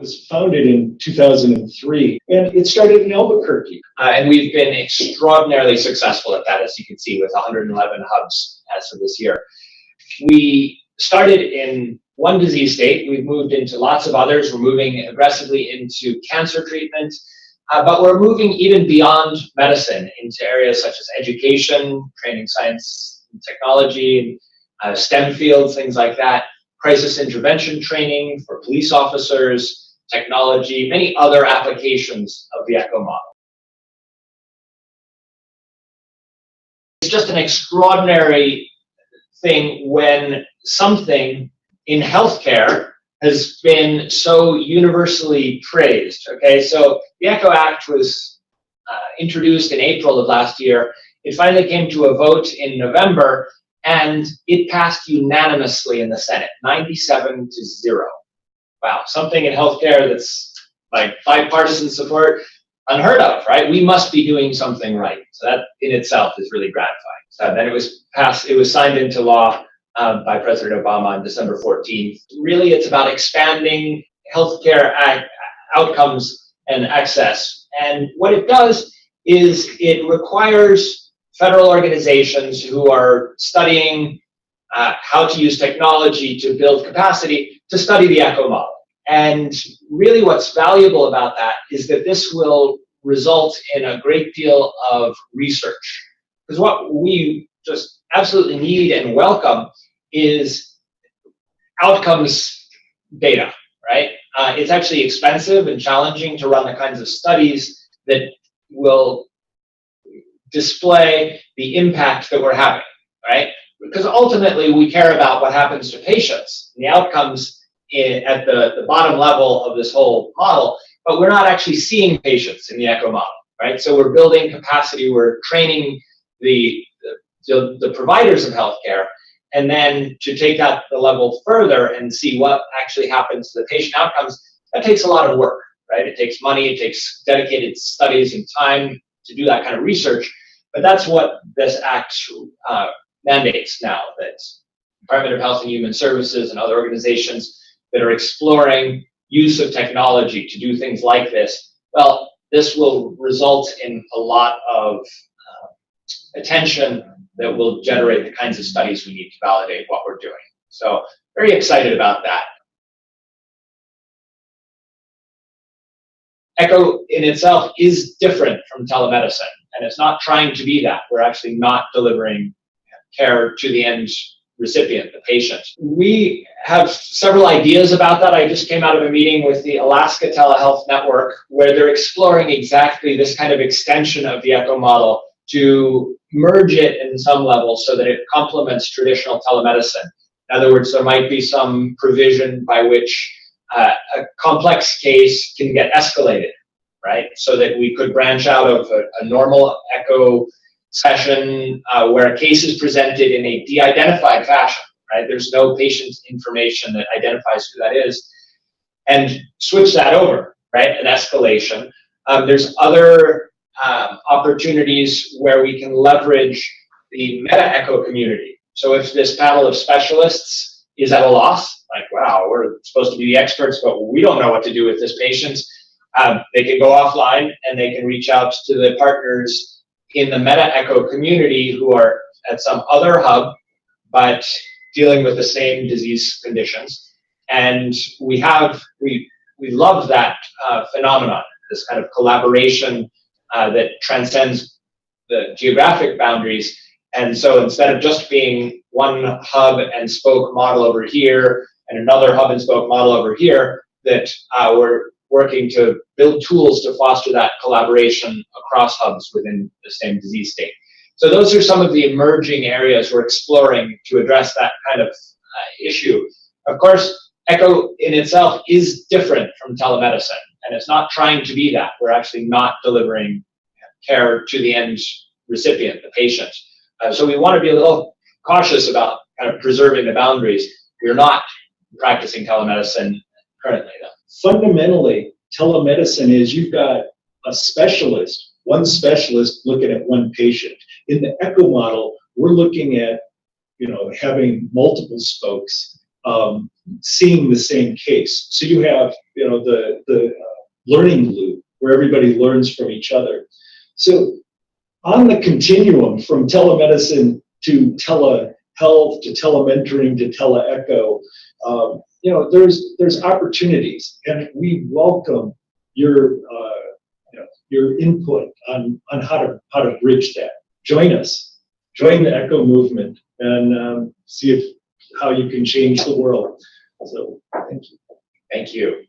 was founded in 2003, and it started in Albuquerque. And we've been extraordinarily successful at that, as you can see, with 111 hubs as of this year. We started in one disease state. We've moved into lots of others. We're moving aggressively into cancer treatment, but we're moving even beyond medicine into areas such as education, training science and technology, STEM fields, things like that, crisis intervention training for police officers, technology, many other applications of the ECHO model. It's just an extraordinary thing when something in healthcare has been so universally praised. Okay, so the ECHO Act was introduced in April of last year. It finally came to a vote in November, and it passed unanimously in the Senate, 97-0. Wow, something in healthcare that's like bipartisan support, unheard of, right? We must be doing something right. So that in itself is really gratifying. So then it was passed, it was signed into law by President Obama on December 14th. Really, it's about expanding healthcare outcomes and access. And what it does is it requires federal organizations who are studying how to use technology to build capacity to study the ECHO model. And really what's valuable about that is that this will result in a great deal of research. Because what we just absolutely need and welcome is outcomes data, right? It's actually expensive and challenging to run the kinds of studies that will display the impact that we're having, right? Because ultimately we care about what happens to patients, the outcomes at the bottom level of this whole model, but we're not actually seeing patients in the ECHO model, right? So we're building capacity, we're training the providers of healthcare, and then to take that the level further and see what actually happens to the patient outcomes, that takes a lot of work, right? It takes money, it takes dedicated studies and time to do that kind of research. But that's what this Act mandates now, that Department of Health and Human Services and other organizations that are exploring use of technology to do things like this, well, this will result in a lot of attention that will generate the kinds of studies we need to validate what we're doing. So very excited about that. ECHO in itself is different from telemedicine, and it's not trying to be that. We're actually not delivering care to the end recipient, the patient. We have several ideas about that. I just came out of a meeting with the Alaska Telehealth Network where they're exploring exactly this kind of extension of the ECHO model to merge it in some level so that it complements traditional telemedicine. In other words, there might be some provision by which a complex case can get escalated, right? So that we could branch out of a normal ECHO session where a case is presented in a de-identified fashion, right? There's no patient information that identifies who that is, and switch that over, right? An escalation. There's other opportunities where we can leverage the meta-ECHO community. So if this panel of specialists is at a loss, like, wow, we're supposed to be the experts, but we don't know what to do with this patient, they can go offline and they can reach out to the partners in the meta-ECHO community who are at some other hub, but dealing with the same disease conditions. And we love that phenomenon, this kind of collaboration that transcends the geographic boundaries. And so instead of just being one hub and spoke model over here and another hub and spoke model over here, that we're working to build tools to foster that collaboration across hubs within the same disease state. So those are some of the emerging areas we're exploring to address that kind of issue. Of course, ECHO in itself is different from telemedicine, and it's not trying to be that. We're actually not delivering care to the end recipient, the patient. So we want to be a little cautious about kind of preserving the boundaries. We're not practicing telemedicine currently, though. Fundamentally, telemedicine is you've got a specialist, one specialist looking at one patient. In the ECHO model, we're looking at, having multiple spokes seeing the same case. So you have the learning loop where everybody learns from each other. So on the continuum from telemedicine to telehealth to telementoring to teleecho, there's opportunities, and we welcome your your input on how to bridge that. Join us, join the echo movement, and see how you can change the world. So thank you. Thank you.